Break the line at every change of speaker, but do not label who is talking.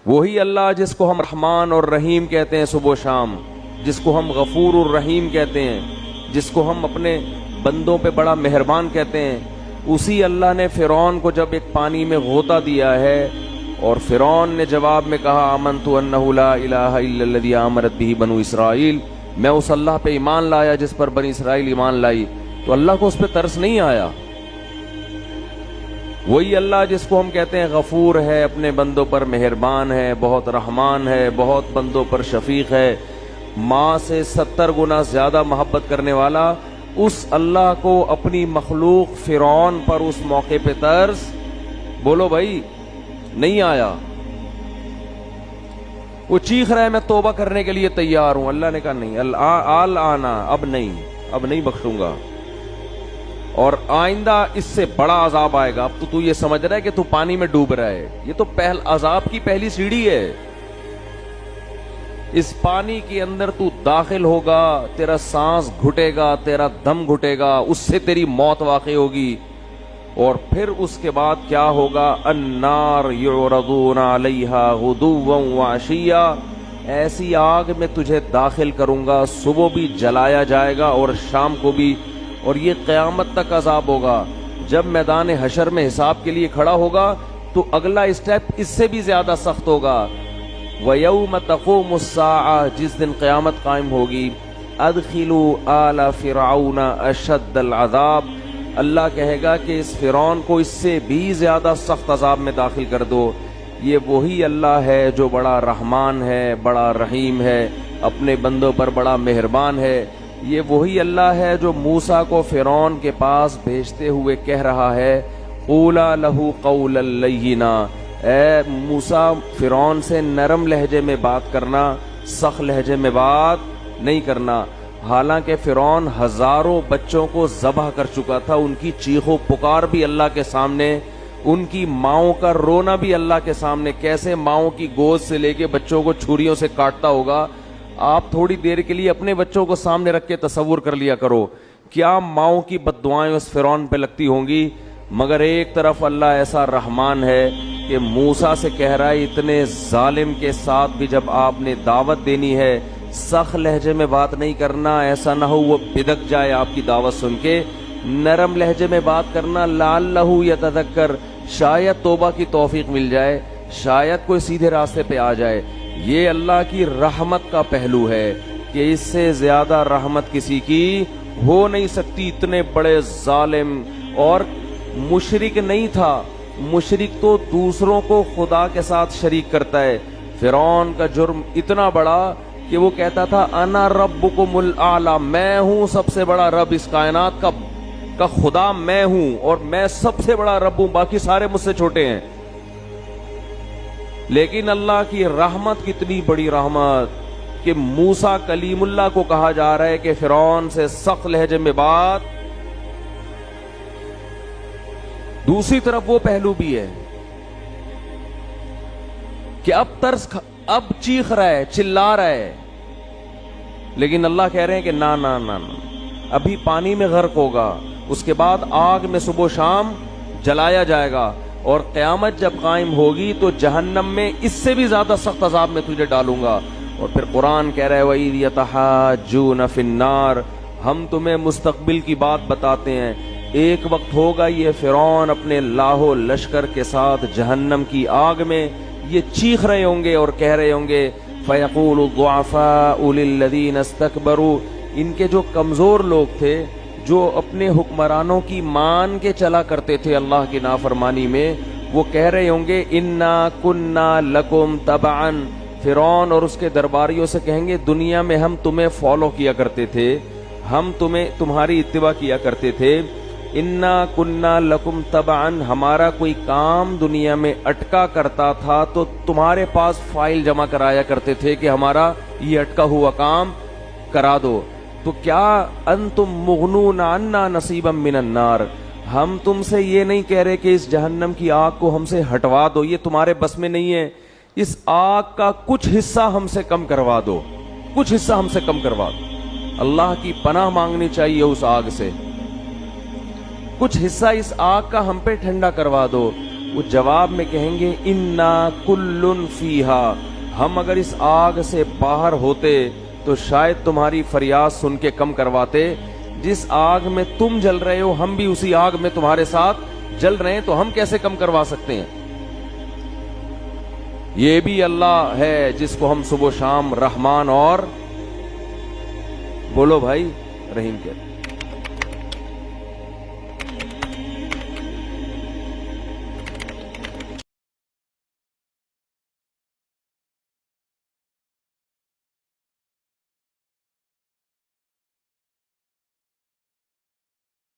وہی اللہ جس کو ہم رحمان اور رحیم کہتے ہیں صبح و شام، جس کو ہم غفور الرحیم کہتے ہیں، جس کو ہم اپنے بندوں پہ بڑا مہربان کہتے ہیں، اسی اللہ نے فرعون کو جب ایک پانی میں غوطہ دیا ہے اور فرعون نے جواب میں کہا آمنت انہ لا الہ الا الذی آمنت بہ بنو اسرائیل، میں اس اللہ پہ ایمان لایا جس پر بنی اسرائیل ایمان لائی، تو اللہ کو اس پہ ترس نہیں آیا؟ وہی اللہ جس کو ہم کہتے ہیں غفور ہے، اپنے بندوں پر مہربان ہے، بہت رحمان ہے، بہت بندوں پر شفیق ہے، ماں سے 70 گنا زیادہ محبت کرنے والا، اس اللہ کو اپنی مخلوق فرعون پر اس موقع پہ ترس، بولو بھائی، نہیں آیا؟ وہ چیخ رہا ہے میں توبہ کرنے کے لیے تیار ہوں، اللہ نے کہا نہیں، آنا، اب نہیں بخشوں گا، اور آئندہ اس سے بڑا عذاب آئے گا۔ اب تو یہ سمجھ رہا ہے کہ تو پانی میں ڈوب رہا ہے، یہ تو عذاب کی پہلی سیڑھی ہے۔ اس پانی کے اندر تو داخل ہوگا، تیرا سانس گھٹے گا، تیرا دم گھٹے گا، اس سے تیری موت واقع ہوگی، اور پھر اس کے بعد کیا ہوگا؟ النار یعرضون علیہا غدوا وعشیا، ایسی آگ میں تجھے داخل کروں گا، صبح بھی جلایا جائے گا اور شام کو بھی، اور یہ قیامت تک عذاب ہوگا۔ جب میدان حشر میں حساب کے لیے کھڑا ہوگا تو اگلا اسٹیپ اس سے بھی زیادہ سخت ہوگا۔ وَيَوْمَ تَقُومُ السَّاعَةُ، جس دن قیامت قائم ہوگی، أَدْخِلُوا آلَ فِرْعَوْنَ أَشَدَّ الْعَذَابِ، اللہ کہے گا کہ اس فرعون کو اس سے بھی زیادہ سخت عذاب میں داخل کر دو۔ یہ وہی اللہ ہے جو بڑا رحمان ہے، بڑا رحیم ہے، اپنے بندوں پر بڑا مہربان ہے۔ یہ وہی اللہ ہے جو موسیٰ کو فرعون کے پاس بھیجتے ہوئے کہہ رہا ہے قولا لہ قولا لینا، اے موسیٰ فرعون سے نرم لہجے میں بات کرنا، سخت لہجے میں بات نہیں کرنا۔ حالانکہ فرعون ہزاروں بچوں کو ذبح کر چکا تھا، ان کی چیخ و پکار بھی اللہ کے سامنے، ان کی ماؤں کا رونا بھی اللہ کے سامنے، کیسے ماؤں کی گود سے لے کے بچوں کو چھریوں سے کاٹتا ہوگا۔ آپ تھوڑی دیر کے لیے اپنے بچوں کو سامنے رکھ کے تصور کر لیا کرو، کیا ماؤں کی بددعائیں اس فرعون پہ لگتی ہوں گی۔ مگر ایک طرف اللہ ایسا رحمان ہے کہ موسیٰ سے کہہ رہا ہے اتنے ظالم کے ساتھ بھی جب آپ نے دعوت دینی ہے، سخت لہجے میں بات نہیں کرنا، ایسا نہ ہو وہ بدک جائے آپ کی دعوت سن کے، نرم لہجے میں بات کرنا، لعلہ یتذکر، شاید توبہ کی توفیق مل جائے، شاید کوئی سیدھے راستے پہ آ جائے۔ یہ اللہ کی رحمت کا پہلو ہے کہ اس سے زیادہ رحمت کسی کی ہو نہیں سکتی۔ اتنے بڑے ظالم، اور مشرک نہیں تھا، مشرک تو دوسروں کو خدا کے ساتھ شریک کرتا ہے۔ فرعون کا جرم اتنا بڑا کہ وہ کہتا تھا انا ربکم الاعلی، میں ہوں سب سے بڑا رب، اس کائنات کا خدا میں ہوں، اور میں سب سے بڑا رب ہوں، باقی سارے مجھ سے چھوٹے ہیں۔ لیکن اللہ کی رحمت کتنی بڑی رحمت کہ موسیٰ کلیم اللہ کو کہا جا رہا ہے کہ فرعون سے سخت لہجے میں بات۔ دوسری طرف وہ پہلو بھی ہے کہ اب چیخ رہا ہے، چلا رہا ہے، لیکن اللہ کہہ رہے ہیں کہ نا نا نا نا، ابھی پانی میں غرق ہوگا، اس کے بعد آگ میں صبح و شام جلایا جائے گا، اور قیامت جب قائم ہوگی تو جہنم میں اس سے بھی زیادہ سخت عذاب میں تجھے ڈالوں گا۔ اور پھر قرآن کہہ رہا ہے وَإِذْ يَتَحَاجُّونَ فِي النَّارِ، ہم تمہیں مستقبل کی بات بتاتے ہیں، ایک وقت ہوگا یہ فرعون اپنے لاہو لشکر کے ساتھ جہنم کی آگ میں یہ چیخ رہے ہوں گے اور کہہ رہے ہوں گے فَيَقُولُ الضُّعَفَاءُ لِلَّذِينَ اسْتَكْبَرُوا، ان کے جو کمزور لوگ تھے، جو اپنے حکمرانوں کی مان کے چلا کرتے تھے اللہ کی نافرمانی میں، وہ کہہ رہے ہوں گے اِنَّا كُنَّا لَكُمْ تَبَعًا، فرعون اور اس کے درباریوں سے کہیں گے دنیا میں ہم تمہیں فالو کیا کرتے تھے، ہم تمہاری اتباع کیا کرتے تھے، اِنَّا كُنَّا لَكُمْ تَبَعًا، ہمارا کوئی کام دنیا میں اٹکا کرتا تھا تو تمہارے پاس فائل جمع کرایا کرتے تھے کہ ہمارا یہ اٹکا ہوا کام کرا دو، تو کیا انتم مغنون عنا نصیبا من النار، ہم تم سے یہ نہیں کہہ رہے کہ اس جہنم کی آگ کو ہم سے ہٹوا دو، یہ تمہارے بس میں نہیں ہے، اس آگ کا کچھ حصہ ہم سے کم کروا دو، کچھ حصہ ہم سے کم کروا دو۔ اللہ کی پناہ مانگنی چاہیے اس آگ سے، کچھ حصہ اس آگ کا ہم پہ ٹھنڈا کروا دو۔ وہ جواب میں کہیں گے انا کلن فیہا، ہم اگر اس آگ سے باہر ہوتے تو شاید تمہاری فریاد سن کے کم کرواتے، جس آگ میں تم جل رہے ہو ہم بھی اسی آگ میں تمہارے ساتھ جل رہے ہیں، تو ہم کیسے کم کروا سکتے ہیں؟ یہ بھی اللہ ہے جس کو ہم صبح و شام رحمان اور بولو بھائی رحیم کہتے ہیں۔